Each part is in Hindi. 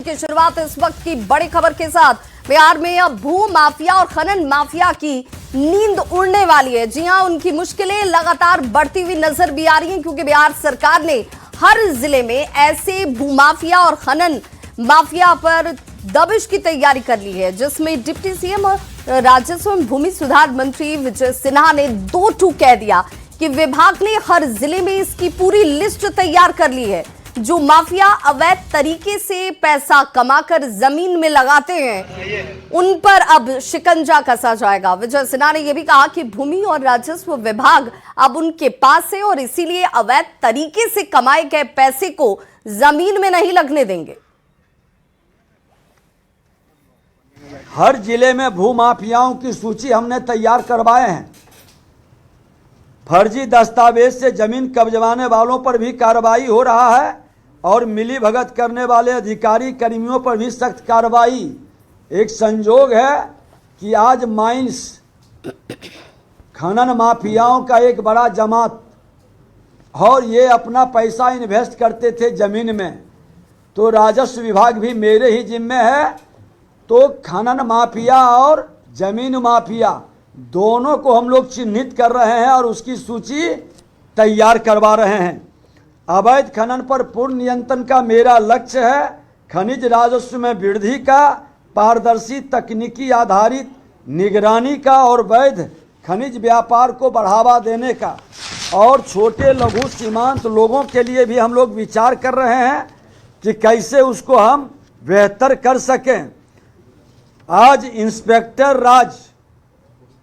की शुरुआत इस वक्त की बड़ी खबर के साथ। बिहार में अब भू माफिया और खनन माफिया की नींद उड़ने वाली है। जी हां, उनकी मुश्किलें लगातार बढ़ती हुई नजर भी आ रही हैं, क्योंकि बिहार सरकार ने हर जिले में ऐसे भूमाफिया और खनन माफिया पर दबिश की तैयारी कर ली है, जिसमें डिप्टी सीएम और राजस्व एवं भूमि सुधार मंत्री विजय सिन्हा ने 2 टूक कह दिया कि विभाग ने हर जिले में इसकी पूरी लिस्ट तैयार कर ली है। जो माफिया अवैध तरीके से पैसा कमाकर जमीन में लगाते हैं, उन पर अब शिकंजा कसा जाएगा। विजय सिन्हा ने यह भी कहा कि भूमि और राजस्व विभाग अब उनके पास है और इसीलिए अवैध तरीके से कमाए गए पैसे को जमीन में नहीं लगने देंगे। हर जिले में भूमाफियाओं की सूची हमने तैयार करवाए हैं। फर्जी दस्तावेज से जमीन कब्जवाने वालों पर भी कार्रवाई हो रहा है और मिली भगत करने वाले अधिकारी कर्मियों पर भी सख्त कार्रवाई। एक संजोग है कि आज माइंस खनन माफियाओं का एक बड़ा जमात, और ये अपना पैसा इन्वेस्ट करते थे जमीन में, तो राजस्व विभाग भी मेरे ही जिम्मे है। तो खनन माफिया और जमीन माफिया दोनों को हम लोग चिन्हित कर रहे हैं और उसकी सूची तैयार करवा रहे हैं। अवैध खनन पर पूर्ण नियंत्रण का मेरा लक्ष्य है। खनिज राजस्व में वृद्धि का, पारदर्शी तकनीकी आधारित निगरानी का और वैध खनिज व्यापार को बढ़ावा देने का, और छोटे लघु सीमांत लोगों के लिए भी हम लोग विचार कर रहे हैं कि कैसे उसको हम बेहतर कर सकें। आज इंस्पेक्टर राज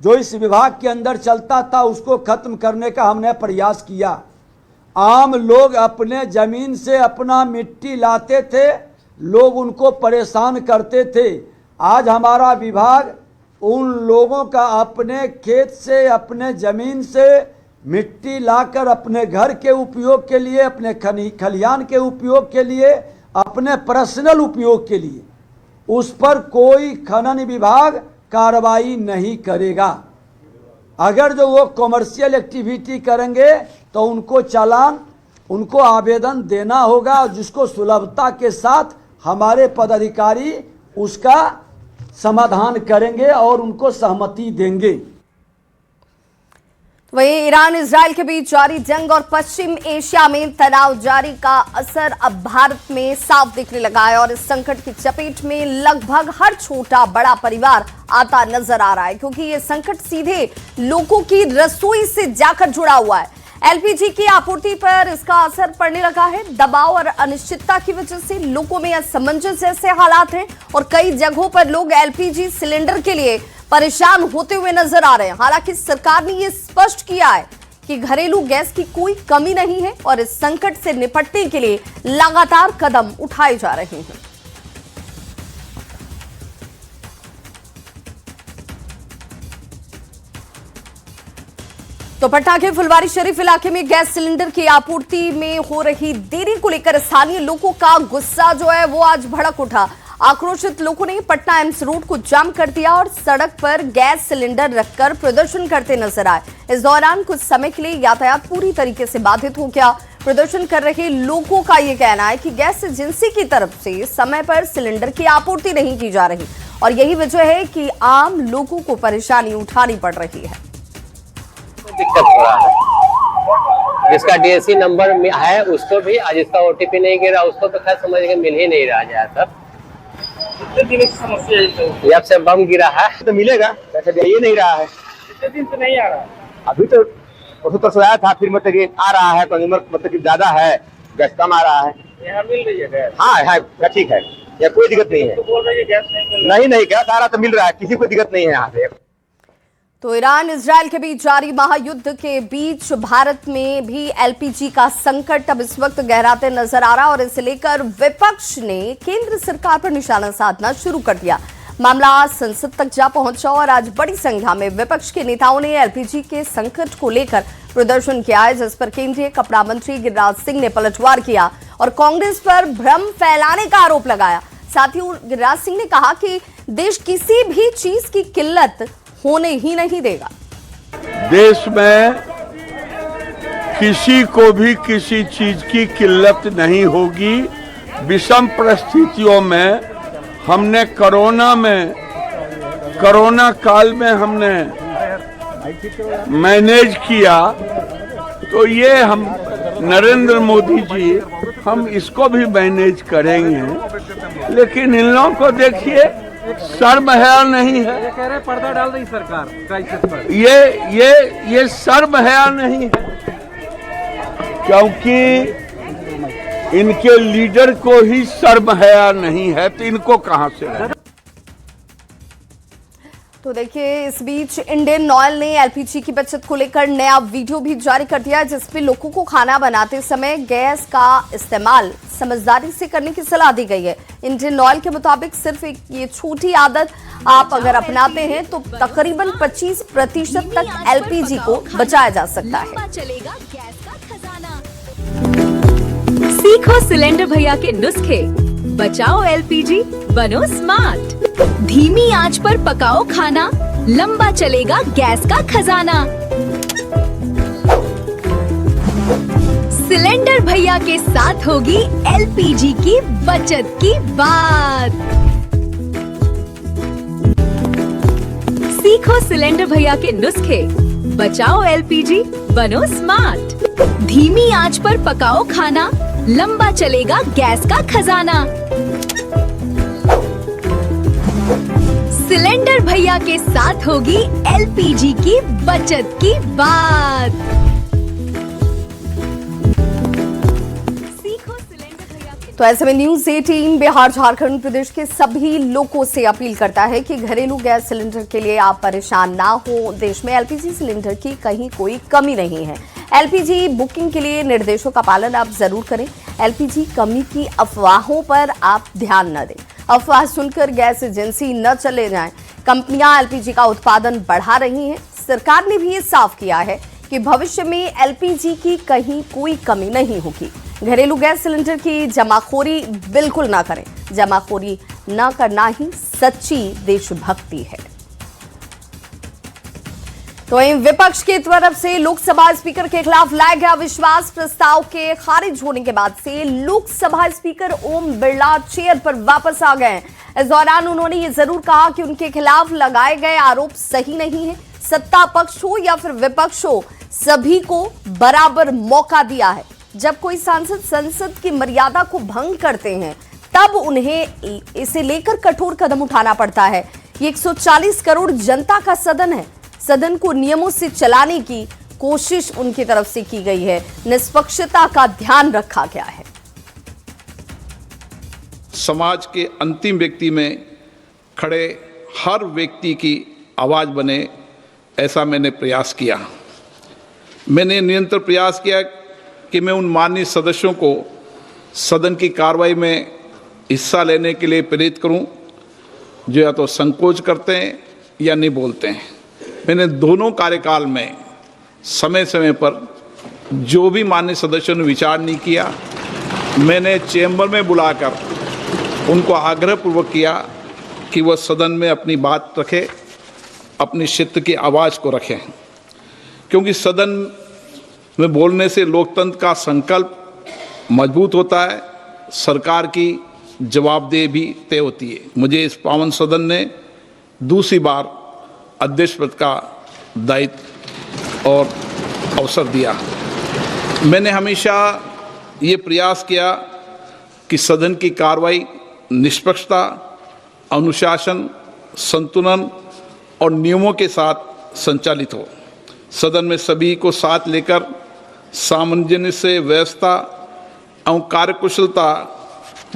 जो इस विभाग के अंदर चलता था, उसको खत्म करने का हमने प्रयास किया। आम लोग अपने जमीन से अपना मिट्टी लाते थे, लोग उनको परेशान करते थे। आज हमारा विभाग उन लोगों का अपने खेत से, अपने जमीन से मिट्टी लाकर अपने घर के उपयोग के लिए, अपने खलिहान के उपयोग के लिए, अपने पर्सनल उपयोग के लिए, उस पर कोई खनन विभाग कार्रवाई नहीं करेगा। अगर जो वो कॉमर्शियल एक्टिविटी करेंगे तो उनको चालान, उनको आवेदन देना होगा, और जिसको सुलभता के साथ हमारे पदाधिकारी उसका समाधान करेंगे और उनको सहमति देंगे। वहीं ईरान इजराइल के बीच जारी जंग और पश्चिम एशिया में तनाव जारी का असर अब भारत में साफ दिखने लगा है, और इस संकट की चपेट में लगभग हर छोटा बड़ा परिवार आता नजर आ रहा है, क्योंकि ये संकट सीधे लोगों की रसोई से जाकर जुड़ा हुआ है। एलपीजी की आपूर्ति पर इसका असर पड़ने लगा है। दबाव और अनिश्चितता की वजह से लोगों में असमंजस जैसे हालात हैं, और कई जगहों पर लोग एलपीजी सिलेंडर के लिए परेशान होते हुए नजर आ रहे हैं। हालांकि सरकार ने यह स्पष्ट किया है कि घरेलू गैस की कोई कमी नहीं है, और इस संकट से निपटने के लिए लगातार कदम उठाए जा रहे हैं। तो पटना के फुलवारी शरीफ इलाके में गैस सिलेंडर की आपूर्ति में हो रही देरी को लेकर स्थानीय लोगों का गुस्सा जो है वो आज भड़क उठा। आक्रोशित लोगों ने पटना एम्स रोड को जाम कर दिया और सड़क पर गैस सिलेंडर रखकर प्रदर्शन करते नजर आए। इस दौरान कुछ समय के लिए यातायात पूरी तरीके से बाधित हो गया। प्रदर्शन कर रहे लोगों का यह कहना है कि गैस एजेंसी की तरफ से समय पर सिलेंडर की आपूर्ति नहीं की जा रही, और यही वजह है कि आम लोगों को परेशानी उठानी पड़ रही है। दिक्कत हो रहा है, जिसका डीएससी नंबर है उसको भी, आज इसका ओटीपी नहीं गिरा उसको तो खैर समझ के मिल ही नहीं रहा ज्यादातर। कितने दिन की समस्या है? जब से बम गिरा है तो मिलेगा, ये नहीं रहा है। कितने दिन से नहीं आ रहा? अभी तो परसों आया था, फिर मतलब कि आ रहा है, कंज्यूमर मतलब कि ज्यादा है, गैस कम आ रहा है। यहाँ मिल रही है गैस? हाँ है, ठीक है, यहाँ कोई दिक्कत नहीं है। तो बोल रही है गैस नहीं गैस आ रहा तो मिल रहा है, किसी को दिक्कत नहीं है यहाँ से। तो ईरान इजराइल के बीच जारी महायुद्ध के बीच भारत में भी एलपीजी का संकट अब इस वक्त गहराते नजर आ रहा है, और इसे लेकर विपक्ष ने केंद्र सरकार पर निशाना साधना शुरू कर दिया। मामला आज संसद तक जा पहुंचा और आज बड़ी संख्या में विपक्ष के नेताओं ने एलपीजी के संकट को लेकर प्रदर्शन किया है, जिस पर केंद्रीय कपड़ा मंत्री गिरिराज सिंह ने पलटवार किया और कांग्रेस पर भ्रम फैलाने का आरोप लगाया। साथ ही गिरिराज सिंह ने कहा कि देश किसी भी चीज की किल्लत होने ही नहीं देगा। देश में किसी को भी किसी चीज की किल्लत नहीं होगी। विषम परिस्थितियों में हमने कोरोना काल में हमने मैनेज किया, तो ये हम नरेंद्र मोदी जी हम इसको भी मैनेज करेंगे। लेकिन इन लोगों को देखिए, शर्म हया नहीं है। ये कह रहे पर्दा डाल रही सरकार क्राइसिस पर। ये शर्म हया नहीं है, क्योंकि इनके लीडर को ही शर्म हया नहीं है, तो इनको कहां से है? तो देखिए, इस बीच इंडियन ऑयल ने एलपीजी की बचत को लेकर नया वीडियो भी जारी कर दिया, जिसमें लोगों को खाना बनाते समय गैस का इस्तेमाल समझदारी से करने की सलाह दी गई है। इंडियन ऑयल के मुताबिक सिर्फ एक ये छोटी आदत आप अगर अपनाते हैं तो तकरीबन 25% तक एलपीजी को बचाया जा सकता है। चलेगा गैस का खजाना। सीखो सिलेंडर भैया के नुस्खे, बचाओ एलपीजी, बनो स्मार्ट। धीमी आंच पर पकाओ खाना, लंबा चलेगा गैस का खजाना। सिलेंडर भैया के साथ होगी एलपीजी की बचत की बात। सीखो सिलेंडर भैया के नुस्खे, बचाओ एलपीजी, बनो स्मार्ट। धीमी आंच पर पकाओ खाना, लंबा चलेगा गैस का खजाना। सिलेंडर भैया के साथ होगी एलपीजी की बचत की बात। सीखो सिलेंडर भैया के। तो ऐसे में न्यूज 18 बिहार, झारखंड प्रदेश के सभी लोगों से अपील करता है कि घरेलू गैस सिलेंडर के लिए आप परेशान ना हो। देश में एलपीजी सिलेंडर की कहीं कोई कमी नहीं है। एलपीजी बुकिंग के लिए निर्देशों का पालन आप जरूर करें। एलपीजी कमी की अफवाहों पर आप ध्यान न दें। अफवाह सुनकर गैस एजेंसी न चले जाएं। कंपनियां एलपीजी का उत्पादन बढ़ा रही हैं। सरकार ने भी ये साफ किया है कि भविष्य में एलपीजी की कहीं कोई कमी नहीं होगी। घरेलू गैस सिलेंडर की जमाखोरी बिल्कुल ना करें। जमाखोरी न करना ही सच्ची देशभक्ति है। तो वहीं विपक्ष की तरफ से लोकसभा स्पीकर के खिलाफ लाया गया विश्वास प्रस्ताव के खारिज होने के बाद से लोकसभा स्पीकर ओम बिरला चेयर पर वापस आ गए। इस दौरान उन्होंने ये जरूर कहा कि उनके खिलाफ लगाए गए आरोप सही नहीं है। सत्ता पक्ष हो या फिर विपक्ष हो, सभी को बराबर मौका दिया है। जब कोई सांसद संसद की मर्यादा को भंग करते हैं, तब उन्हें इसे लेकर कठोर कदम उठाना पड़ता है। ये 140 करोड़ जनता का सदन है। सदन को नियमों से चलाने की कोशिश उनकी तरफ से की गई है। निष्पक्षता का ध्यान रखा गया है। समाज के अंतिम व्यक्ति में खड़े हर व्यक्ति की आवाज बने, ऐसा मैंने प्रयास किया। मैंने निरंतर प्रयास किया कि मैं उन माननीय सदस्यों को सदन की कार्रवाई में हिस्सा लेने के लिए प्रेरित करूं, जो या तो संकोच करते हैं या नहीं बोलते हैं। मैंने दोनों कार्यकाल में समय समय पर जो भी माननीय सदस्यों ने विचार नहीं किया, मैंने चैम्बर में बुलाकर उनको आग्रहपूर्वक किया कि वह सदन में अपनी बात रखें, अपनी क्षेत्र की आवाज़ को रखें, क्योंकि सदन में बोलने से लोकतंत्र का संकल्प मजबूत होता है, सरकार की जवाबदेही भी तय होती है। मुझे इस पावन सदन ने दूसरी बार अध्यक्ष पद का दायित्व और अवसर दिया। मैंने हमेशा ये प्रयास किया कि सदन की कार्रवाई निष्पक्षता, अनुशासन, संतुलन और नियमों के साथ संचालित हो। सदन में सभी को साथ लेकर सामंजस्य से व्यवस्था एवं कार्यकुशलता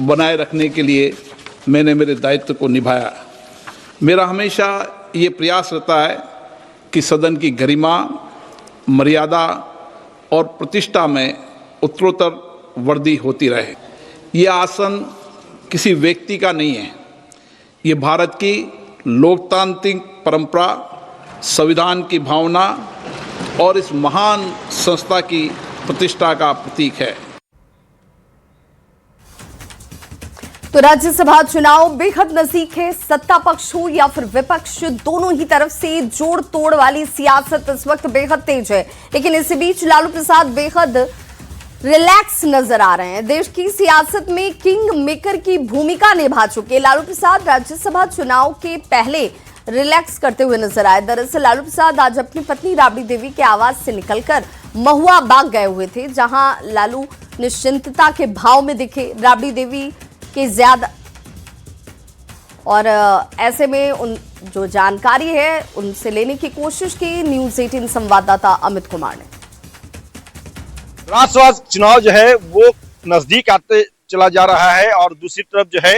बनाए रखने के लिए मैंने मेरे दायित्व को निभाया। मेरा हमेशा ये प्रयास रहता है कि सदन की गरिमा, मर्यादा और प्रतिष्ठा में उत्तरोत्तर वृद्धि होती रहे। ये आसन किसी व्यक्ति का नहीं है, ये भारत की लोकतांत्रिक परंपरा, संविधान की भावना और इस महान संस्था की प्रतिष्ठा का प्रतीक है। तो राज्यसभा चुनाव बेहद नजदीक है। सत्ता पक्ष हो या फिर विपक्ष, दोनों ही तरफ से जोड़ तोड़ वाली सियासत इस वक्त बेहद तेज है। लेकिन इसी बीच लालू प्रसाद बेहद रिलैक्स नजर आ रहे हैं। देश की सियासत में किंग मेकर की भूमिका निभा चुके लालू प्रसाद राज्यसभा चुनाव के पहले रिलैक्स करते हुए नजर आए। दरअसल लालू प्रसाद आज अपनी पत्नी राबड़ी देवी के आवास से निकलकर महुआ बाग गए हुए थे, जहां लालू निश्चिंतता के भाव में दिखे। राबड़ी देवी के ज्यादा और ऐसे में उन जो जानकारी है उनसे लेने की कोशिश की न्यूज़ 18 संवाददाता अमित कुमार ने। राज्यसभा चुनाव जो है वो नजदीक आते चला जा रहा है और दूसरी तरफ जो है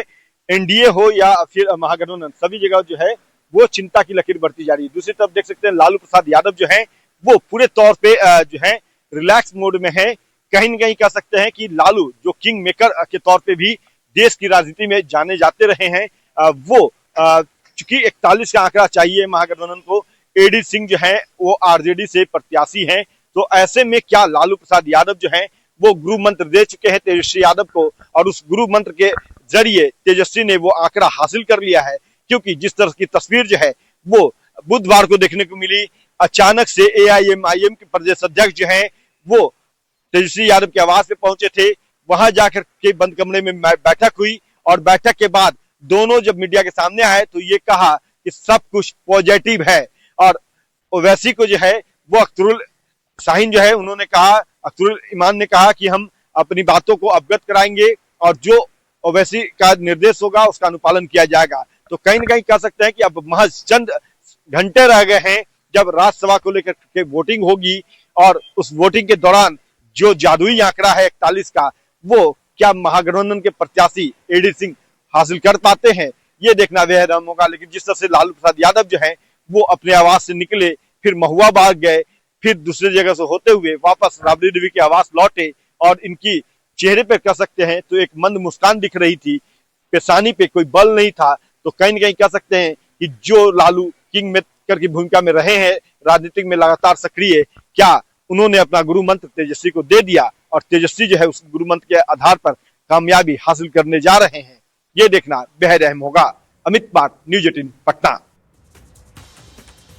एनडीए हो या फिर महागठबंधन, सभी जगह जो है वो चिंता की लकीर बढ़ती जा रही है। दूसरी तरफ देख सकते हैं लालू प्रसाद यादव जो है वो पूरे तौर पे जो है रिलैक्स मोड में है। कहीं न कहीं कह सकते हैं कि लालू जो किंग मेकर के तौर पे भी देश की राजनीति में जाने जाते रहे हैं, वो चूंकि 41 का आंकड़ा चाहिए महागठबंधन को, एडी सिंह जो है वो आरजेडी से प्रत्याशी हैं, तो ऐसे में क्या लालू प्रसाद यादव जो है वो गुरु मंत्र दे चुके हैं तेजस्वी यादव को, और उस गुरु मंत्र के जरिए तेजस्वी ने वो आंकड़ा हासिल कर लिया है। क्योंकि जिस तरह की तस्वीर जो है वो बुधवार को देखने को मिली, अचानक से एआईएमआईएम के प्रदेश अध्यक्ष जो है वो तेजस्वी यादव के आवास पे पहुंचे थे। वहां जाकर के बंद कमरे में बैठक हुई और बैठक के बाद दोनों जब मीडिया के सामने आए तो ये कहा कि सब कुछ पॉजिटिव है। और ओवैसी को जो है वो अख्तरुल शाहीन जो है उन्होंने कहा, अख्तरुल ईमान ने कहा कि हम अपनी बातों को अवगत कराएंगे और जो ओवैसी का निर्देश होगा उसका अनुपालन किया जाएगा। तो कहीं न कहीं कह सकते हैं कि अब महज चंद घंटे रह गए हैं जब राज्यसभा को लेकर के वोटिंग होगी, और उस वोटिंग के दौरान जो जादुई आंकड़ा है 41 का, वो क्या महागठबंधन के प्रत्याशी एडी सिंह हासिल कर पाते हैं, ये देखना बेहद अहम होगा। लेकिन जिस तरह से लालू प्रसाद यादव जो है वो अपने आवास से निकले, फिर महुआ बाग गए, फिर दूसरी जगह से होते हुए वापस राबड़ी देवी के आवास लौटे, और इनकी चेहरे पे कह सकते हैं तो एक मंद मुस्कान दिख रही थी, पेशानी पे कोई बल नहीं था। तो कहीं न कहीं कह सकते हैं कि जो लालू किंग मेकर की भूमिका में रहे हैं राजनीतिक में लगातार सक्रिय, क्या उन्होंने अपना गुरु मंत्र तेजस्वी को दे दिया और तेजस्वी जो है उस गुरु मंत्र के आधार पर कामयाबी हासिल करने जा रहे हैं, ये देखना बेहद अहम होगा। अमित पाठ, न्यूज़ 18 पटना।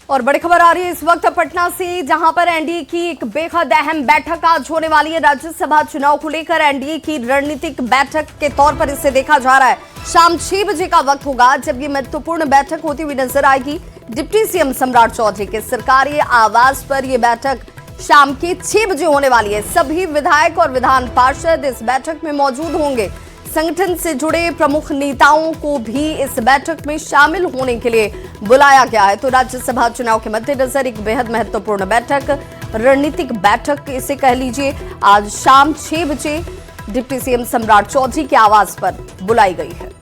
और बड़ी खबर आ रही है इस वक्त पटना से, जहां पर एनडीए की एक बेहद अहम बैठक आज होने वाली है। राज्यसभा चुनाव को लेकर एनडीए की रणनीतिक बैठक के तौर पर इसे देखा जा रहा है। शाम 6 बजे का वक्त होगा जब ये महत्वपूर्ण बैठक होती हुई नजर आएगी। डिप्टी सीएम सम्राट चौधरी के सरकारी आवास पर यह बैठक शाम के 6 बजे होने वाली है। सभी विधायक और विधान पार्षद इस बैठक में मौजूद होंगे। संगठन से जुड़े प्रमुख नेताओं को भी इस बैठक में शामिल होने के लिए बुलाया गया है। तो राज्यसभा चुनाव के मद्देनजर एक बेहद महत्वपूर्ण बैठक, रणनीतिक बैठक इसे कह लीजिए, आज शाम 6 बजे डिप्टी सीएम सम्राट चौधरी के आवास पर बुलाई गई है।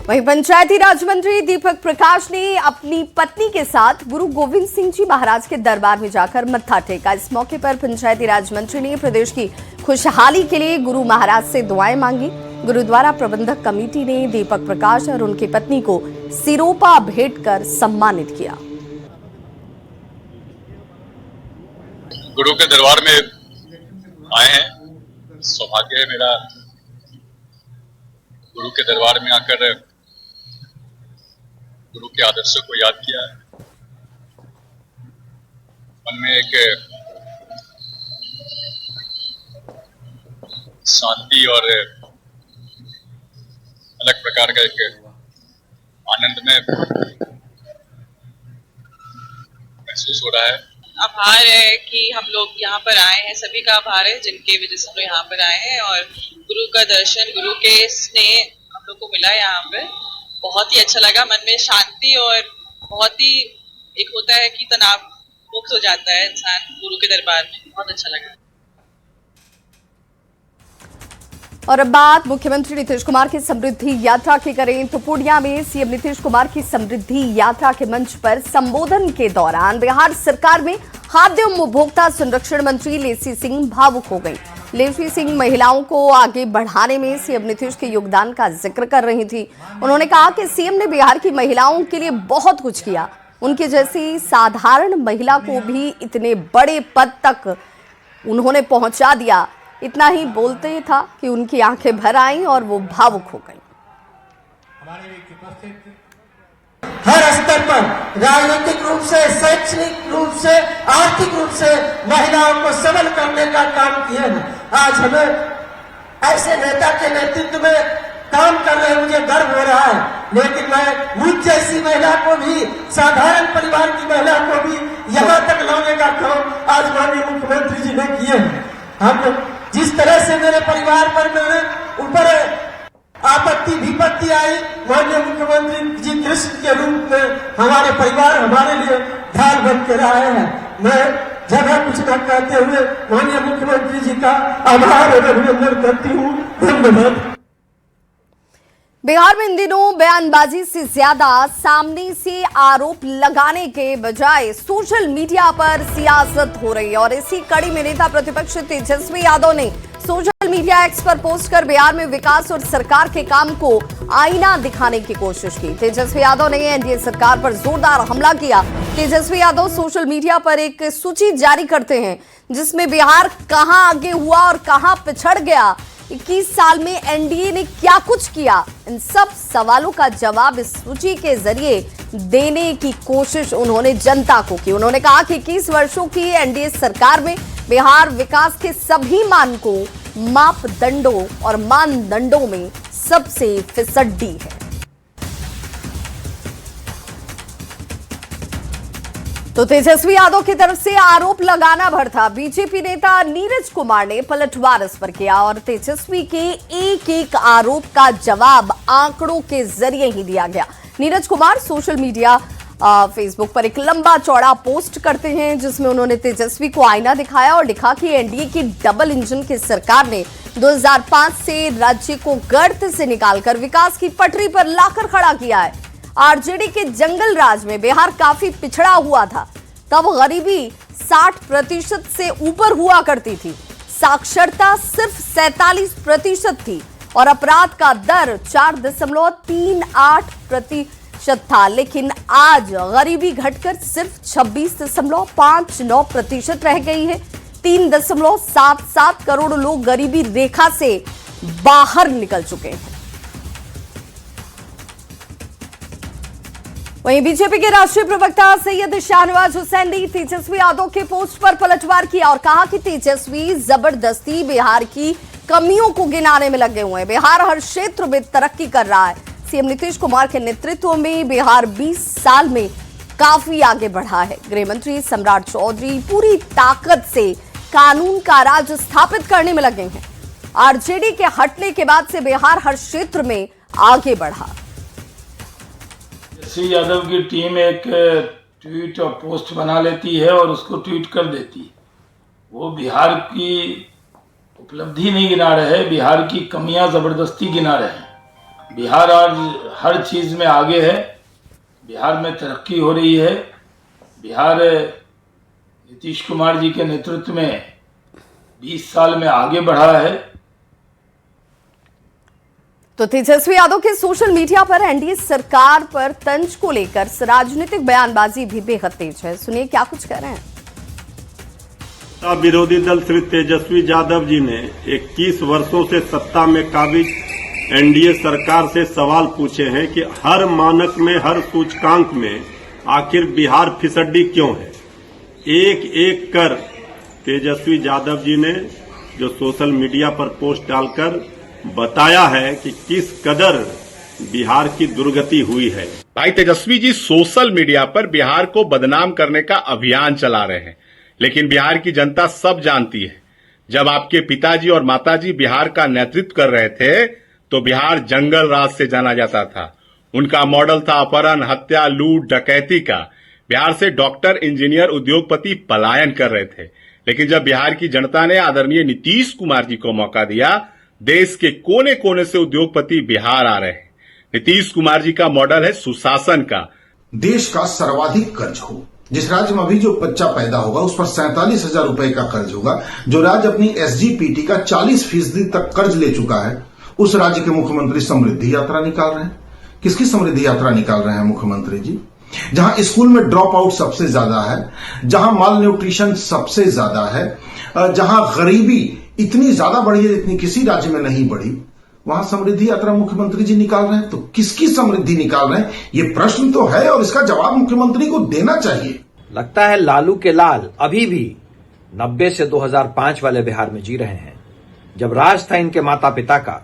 वहीं पंचायती राज मंत्री दीपक प्रकाश ने अपनी पत्नी के साथ गुरु गोविंद सिंह जी महाराज के दरबार में जाकर मत्था टेका। इस मौके पर पंचायती राज मंत्री ने प्रदेश की खुशहाली के लिए गुरु महाराज से दुआएं मांगी। गुरुद्वारा प्रबंधक कमेटी ने दीपक प्रकाश और उनकी पत्नी को सिरोपा भेंट कर सम्मानित किया। गुरु के दरबार में आए हैं, सौभाग्य है मेरा गुरु के दरबार में आकर गुरु के आदर्शों को याद किया है। मन में एक शांति और अलग प्रकार का एक आनंद में महसूस हो रहा है। आभार है कि हम लोग यहाँ पर आए हैं, सभी का आभार है जिनके वजह से हम लोग यहाँ पर आए हैं, और गुरु का दर्शन, गुरु के स्नेह हम लोग को मिला यहाँ पे। बहुत ही अच्छा लगा, मन में शांति और बहुत ही एक होता है कि तनाव मुक्त हो जाता है इंसान गुरु के दरबार में। बहुत अच्छा लगा। और अब बात मुख्यमंत्री नीतीश कुमार की समृद्धि यात्रा की करें तो पूर्णिया में सीएम नीतीश कुमार की समृद्धि यात्रा के मंच पर संबोधन के दौरान बिहार सरकार में खाद्य एवं उपभोक्ता संरक्षण मंत्री लेसी सिंह भावुक हो गई। लेसी सिंह महिलाओं को आगे बढ़ाने में सीएम नीतीश के योगदान का जिक्र कर रही थी। उन्होंने कहा कि सीएम ने बिहार की महिलाओं के लिए बहुत कुछ किया, उनकी जैसी साधारण महिला को भी इतने बड़े पद तक उन्होंने पहुंचा दिया। इतना ही बोलते था कि उनकी आंखें भर आईं और वो भावुक हो गई। हर स्तर पर राजनीतिक रूप से, शैक्षणिक रूप से, आर्थिक रूप से महिलाओं को सबल करने का काम किए हैं। आज हमें ऐसे नेता के नेतृत्व में काम कर रहे मुझे गर्व हो रहा है, लेकिन मैं मुझ जैसी महिला को भी, साधारण परिवार की महिला को भी यहाँ तक लाने का काम आज माननीय मुख्यमंत्री जी ने किए हैं। हम जिस तरह से मेरे परिवार पर मेरे ऊपर आपत्ति विपत्ति आई, माननीय मुख्यमंत्री जी कृष्ण के रूप में हमारे परिवार हमारे लिए ढाल बन के रहे हैं। मैं ज्यादा कुछ न कहते हुए माननीय मुख्यमंत्री जी का आभार और अभिनंदन करती हूँ। धन्यवाद। बिहार में इन दिनों बयानबाजी से ज्यादा सामने से आरोप लगाने के बजाय सोशल मीडिया पर सियासत हो रही है और इसी कड़ी में नेता प्रतिपक्ष तेजस्वी यादव ने सोशल मीडिया एक्स पर पोस्ट कर बिहार में विकास और सरकार के काम को आईना दिखाने की कोशिश की। तेजस्वी यादव ने एनडीए सरकार पर जोरदार हमला किया। तेजस्वी यादव सोशल मीडिया पर एक सूची जारी करते हैं जिसमें बिहार कहां आगे हुआ और कहां पिछड़ गया, 21 साल में एनडीए ने क्या कुछ किया, इन सब सवालों का जवाब इस सूची के जरिए देने की कोशिश उन्होंने जनता को की। उन्होंने कहा कि 21 वर्षों की एनडीए सरकार में बिहार विकास के सभी मानकों, मापदंडों और मानदंडों में सबसे फिसड्डी है। तो तेजस्वी यादव की तरफ से आरोप लगाना भर था। बीजेपी नेता नीरज कुमार ने पलटवार इस पर किया और तेजस्वी के एक एक आरोप का जवाब आंकड़ों के जरिए ही दिया गया। Neeraj Kumar social media Facebook पर एक लंबा चौड़ा पोस्ट करते हैं जिसमें उन्होंने तेजस्वी को आईना दिखाया और लिखा कि एनडीए की डबल इंजन की सरकार ने 2005 से राज्य को गर्त से निकालकर विकास की पटरी पर लाकर खड़ा किया है। आरजेडी के जंगल राज में बिहार काफी पिछड़ा हुआ था, तब गरीबी 60% से ऊपर हुआ करती थी, साक्षरता सिर्फ 47% थी और अपराध का दर 4.38% था। लेकिन आज गरीबी घटकर सिर्फ 26.59% रह गई है। 3.77 करोड़ लोग गरीबी रेखा से बाहर निकल चुके हैं। वहीं बीजेपी के राष्ट्रीय प्रवक्ता सैयद शाहनवाज हुसैन ने तेजस्वी यादव के पोस्ट पर पलटवार किया और कहा कि तेजस्वी जबरदस्ती बिहार की कमियों को गिनाने में लगे हुए हैं। बिहार हर क्षेत्र में तरक्की कर रहा है। सीएम नीतीश कुमार के नेतृत्व में बिहार 20 साल में काफी आगे बढ़ा है। गृह मंत्री सम्राट चौधरी पूरी ताकत से कानून का राज स्थापित करने में लगे हैं। आरजेडी के हटने के बाद से बिहार हर क्षेत्र में आगे बढ़ा। तेजस्वी यादव की टीम एक ट्वीट और पोस्ट बना लेती है और उसको ट्वीट कर देती है। वो बिहार की उपलब्धि नहीं गिना रहे, बिहार की कमियां जबरदस्ती गिना रहे हैं। बिहार आज हर चीज में आगे है, बिहार में तरक्की हो रही है। बिहार नीतीश कुमार जी के नेतृत्व में 20 साल में आगे बढ़ा है। तो तेजस्वी यादव के सोशल मीडिया पर एनडीए सरकार पर तंज को लेकर राजनीतिक बयानबाजी भी बेहद तेज है। सुनिए क्या कुछ कह रहे हैं। विरोधी दल श्री तेजस्वी यादव जी ने 21 वर्षों से सत्ता में काबिज एनडीए सरकार से सवाल पूछे हैं कि हर मानक में, हर सूचकांक में आखिर बिहार फिसड्डी क्यों है। एक एक कर तेजस्वी यादव जी ने जो सोशल मीडिया पर पोस्ट डालकर बताया है कि किस कदर बिहार की दुर्गति हुई है। भाई तेजस्वी जी सोशल मीडिया पर बिहार को बदनाम करने का अभियान चला रहे हैं, लेकिन बिहार की जनता सब जानती है। जब आपके पिताजी और माताजी बिहार का नेतृत्व कर रहे थे तो बिहार जंगल राज से जाना जाता था। उनका मॉडल था अपहरण, हत्या, लूट, डकैती का। बिहार से डॉक्टर, इंजीनियर, उद्योगपति पलायन कर रहे थे। लेकिन जब बिहार की जनता ने आदरणीय नीतीश कुमार जी को मौका दिया, देश के कोने कोने से उद्योगपति बिहार आ रहे हैं। नीतीश कुमार जी का मॉडल है सुशासन का। देश का सर्वाधिक कर्ज हो, जिस राज्य में अभी जो बच्चा पैदा होगा उस पर 47,000 रुपए का कर्ज होगा, जो राज्य अपनी एसजीपीटी का 40% तक कर्ज ले चुका है, उस राज्य के मुख्यमंत्री समृद्धि यात्रा निकाल रहे हैं। किसकी समृद्धि यात्रा निकाल रहे हैं मुख्यमंत्री जी? जहां स्कूल में ड्रॉप आउट सबसे ज्यादा है, जहां माल न्यूट्रिशन सबसे ज्यादा है, जहां गरीबी इतनी ज्यादा बढ़ी है जितनी किसी राज्य में नहीं बढ़ी, वहां समृद्धि यात्रा मुख्यमंत्री जी निकाल रहे हैं। तो किसकी समृद्धि निकाल रहे हैं, ये प्रश्न तो है और इसका जवाब मुख्यमंत्री को देना चाहिए। लगता है लालू के लाल अभी भी 90 से 2005 वाले बिहार में जी रहे हैं, जब राज था इनके माता पिता का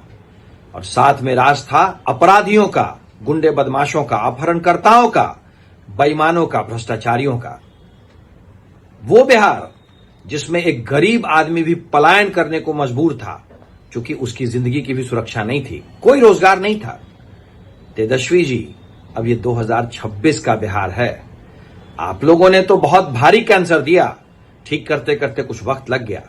और साथ में राज था अपराधियों का, गुंडे बदमाशों का, अपहरणकर्ताओं का, बेईमानों का, भ्रष्टाचारियों का। वो बिहार जिसमें एक गरीब आदमी भी पलायन करने को मजबूर था, क्योंकि उसकी जिंदगी की भी सुरक्षा नहीं थी, कोई रोजगार नहीं था। तेजस्वी जी, अब ये 2026 का बिहार है। आप लोगों ने तो बहुत भारी कैंसर दिया, ठीक करते करते कुछ वक्त लग गया।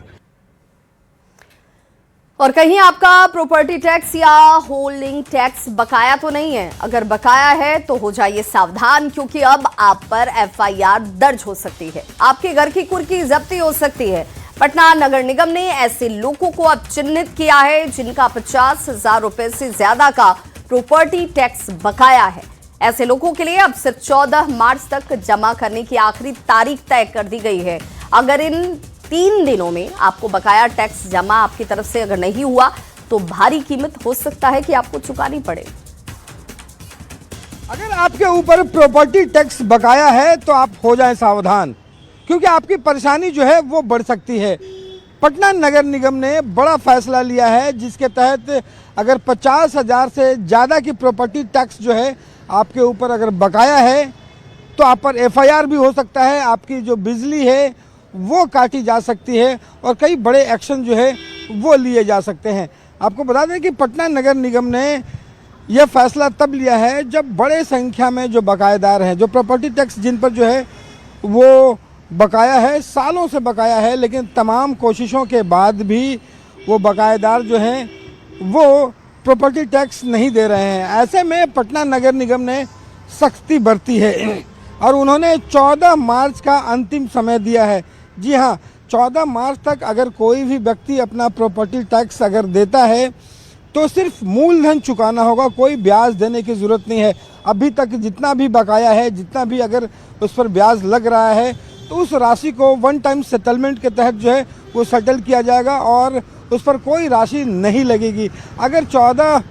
और कहीं आपका प्रॉपर्टी टैक्स या होल्डिंग टैक्स बकाया तो नहीं है? अगर बकाया है तो हो जाइए सावधान, क्योंकि अब आप पर एफआईआर दर्ज हो सकती है, आपके घर की कुर्की जब्ती हो सकती है। पटना नगर निगम ने ऐसे लोगों को अब चिन्हित किया है जिनका 50,000 रुपए से ज्यादा का प्रॉपर्टी टैक्स बकाया है। ऐसे लोगों के लिए अब सिर्फ 14 मार्च तक जमा करने की आखिरी तारीख तय कर दी गई है। अगर इन 3 दिनों में आपको बकाया टैक्स जमा आपकी तरफ से अगर नहीं हुआ तो भारी कीमत हो सकता है कि आपको चुकानी पड़े। अगर आपके ऊपर प्रॉपर्टी टैक्स बकाया है तो आप हो जाएं सावधान, क्योंकि आपकी परेशानी जो है वो बढ़ सकती है। पटना नगर निगम ने बड़ा फैसला लिया है, जिसके तहत अगर 50,000 से ज़्यादा की प्रॉपर्टी टैक्स जो है आपके ऊपर अगर बकाया है तो आप पर एफआईआर भी हो सकता है, आपकी जो बिजली है वो काटी जा सकती है और कई बड़े एक्शन जो है वो लिए जा सकते हैं। आपको बता दें कि पटना नगर निगम ने यह फैसला तब लिया है जब बड़े संख्या में जो बकायेदार हैं, जो प्रॉपर्टी टैक्स जिन पर जो है वो बकाया है, सालों से बकाया है, लेकिन तमाम कोशिशों के बाद भी वो बकायेदार जो हैं वो प्रॉपर्टी टैक्स नहीं दे रहे हैं। ऐसे में पटना नगर निगम ने सख्ती बरती है और उन्होंने 14 मार्च का अंतिम समय दिया है। जी हाँ, 14 मार्च तक अगर कोई भी व्यक्ति अपना प्रॉपर्टी टैक्स अगर देता है तो सिर्फ मूलधन चुकाना होगा, कोई ब्याज देने की ज़रूरत नहीं है। अभी तक जितना भी बकाया है, जितना भी अगर उस पर ब्याज लग रहा है तो उस राशि को वन टाइम सेटलमेंट के तहत जो है वो सेटल किया जाएगा और उस पर कोई राशि नहीं लगेगी। अगर 14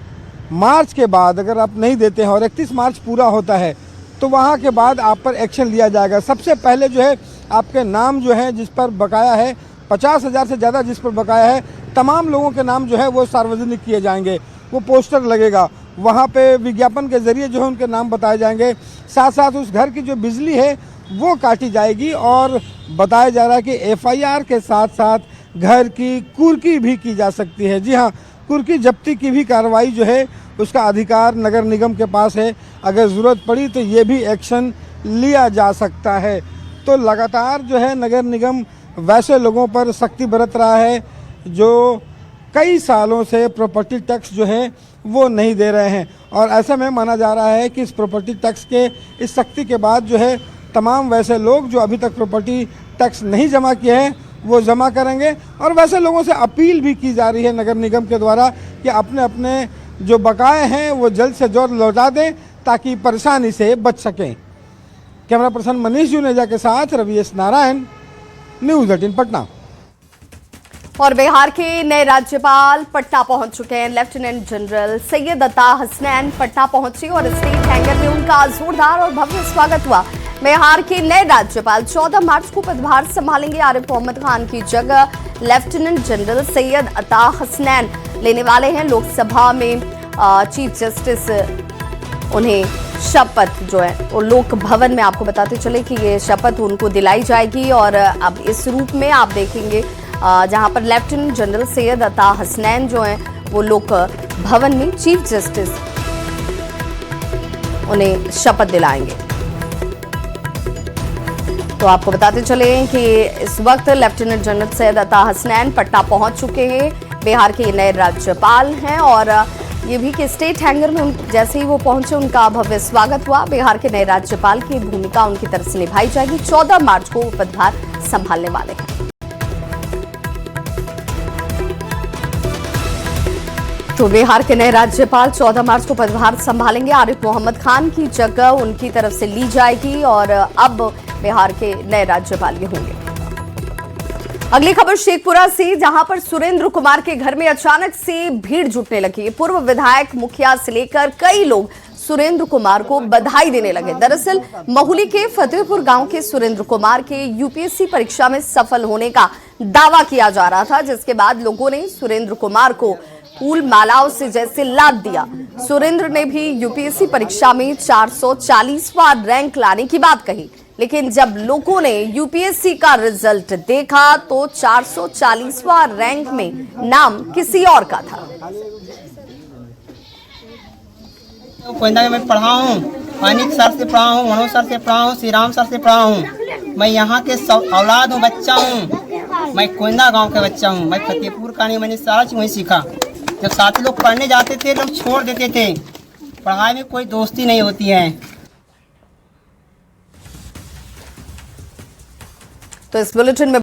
मार्च के बाद अगर आप नहीं देते हैं और 31 मार्च पूरा होता है तो वहाँ के बाद आप पर एक्शन लिया जाएगा। सबसे पहले जो है आपके नाम जो है जिस पर बकाया है, 50,000 से ज़्यादा जिस पर बकाया है, तमाम लोगों के नाम जो है वो सार्वजनिक किए जाएंगे। वो पोस्टर लगेगा, वहाँ पे विज्ञापन के ज़रिए जो है उनके नाम बताए जाएंगे। साथ साथ उस घर की जो बिजली है वो काटी जाएगी और बताया जा रहा है कि एफआईआर के साथ साथ घर की कुर्की भी की जा सकती है। जी हाँ, कुर्की जब्ती की भी कार्रवाई जो है उसका अधिकार नगर निगम के पास है। अगर ज़रूरत पड़ी तो ये भी एक्शन लिया जा सकता है। तो लगातार जो है नगर निगम वैसे लोगों पर सख्ती बरत रहा है जो कई सालों से प्रॉपर्टी टैक्स जो है वो नहीं दे रहे हैं और ऐसे में माना जा रहा है कि इस प्रॉपर्टी टैक्स के इस सख्ती के बाद जो है तमाम वैसे लोग जो अभी तक प्रॉपर्टी टैक्स नहीं जमा किए हैं वो जमा करेंगे। और वैसे लोगों से अपील भी की जा रही है नगर निगम के द्वारा कि अपने अपने जो बकाए हैं वो जल्द से जल्द लौटा दें ताकि परेशानी से बच सकें। कैमरा पर्सन मनीष जुनेजा के साथ रवि एस नारायण, न्यूज़ 18 पटना। और बिहार के नए राज्यपाल पटना पहुंच चुके हैं। लेफ्टिनेंट जनरल सैयद अता हसनैन पटना पहुंचे और स्टेट हैंगर में उनका जोरदार और भव्य स्वागत हुआ। बिहार के नए राज्यपाल 14 मार्च को पदभार संभालेंगे। आरिफ मोहम्मद खान की जगह लेफ्टिनेंट जनरल सैयद अता हसनैन लेने वाले हैं। लोकसभा में चीफ जस्टिस उन्हें शपथ जो है वो लोक भवन में, आपको बताते चले कि ये शपथ उनको दिलाई जाएगी और अब इस रूप में आप देखेंगे जहां पर लेफ्टिनेंट जनरल सैयद अता हसनैन जो हैं वो लोक भवन में चीफ जस्टिस उन्हें शपथ दिलाएंगे। तो आपको बताते चले कि इस वक्त लेफ्टिनेंट जनरल सैयद अता हसनैन पटना पहुंच चुके हैं। बिहार के नए राज्यपाल हैं और ये भी कि स्टेट हैंगर में जैसे ही वो पहुंचे उनका भव्य स्वागत हुआ। बिहार के नए राज्यपाल की भूमिका उनकी तरफ से निभाई जाएगी। 14 मार्च को वो पदभार संभालने वाले हैं। तो बिहार के नए राज्यपाल 14 मार्च को पदभार संभालेंगे। आरिफ मोहम्मद खान की जगह उनकी तरफ से ली जाएगी और अब बिहार के नए राज्यपाल ये होंगे। अगली खबर शेखपुरा से, जहां पर सुरेंद्र कुमार के घर में अचानक से भीड़ जुटने लगी। पूर्व विधायक, मुखिया से लेकर कई लोग सुरेंद्र कुमार को बधाई देने लगे। दरअसल महुली के फतेहपुर गांव के सुरेंद्र कुमार के यूपीएससी परीक्षा में सफल होने का दावा किया जा रहा था, जिसके बाद लोगों ने सुरेंद्र कुमार को फूल मालाओं से जैसे लाद दिया। सुरेंद्र ने भी यूपीएससी परीक्षा में 440वां रैंक लाने की बात कही, लेकिन जब लोगों ने यूपीएससी का रिजल्ट देखा तो 440वां रैंक में नाम किसी और का था। कोयना में पढ़ा हूँ, अनिक सर से पढ़ा हूँ, मनोज सर से पढ़ा हूँ, श्री राम सर से पढ़ा हूँ। मैं यहाँ के औलाद हूँ, बच्चा हूँ। मैं कोयना गांव का बच्चा हूँ। मैं फतेहपुर का नहीं, मैंने सारा चीज वहीं सीखा। जब साथी लोग पढ़ने जाते थे, लोग छोड़ देते थे। पढ़ाई में कोई दोस्ती नहीं होती है। तो इस बुलेटिन में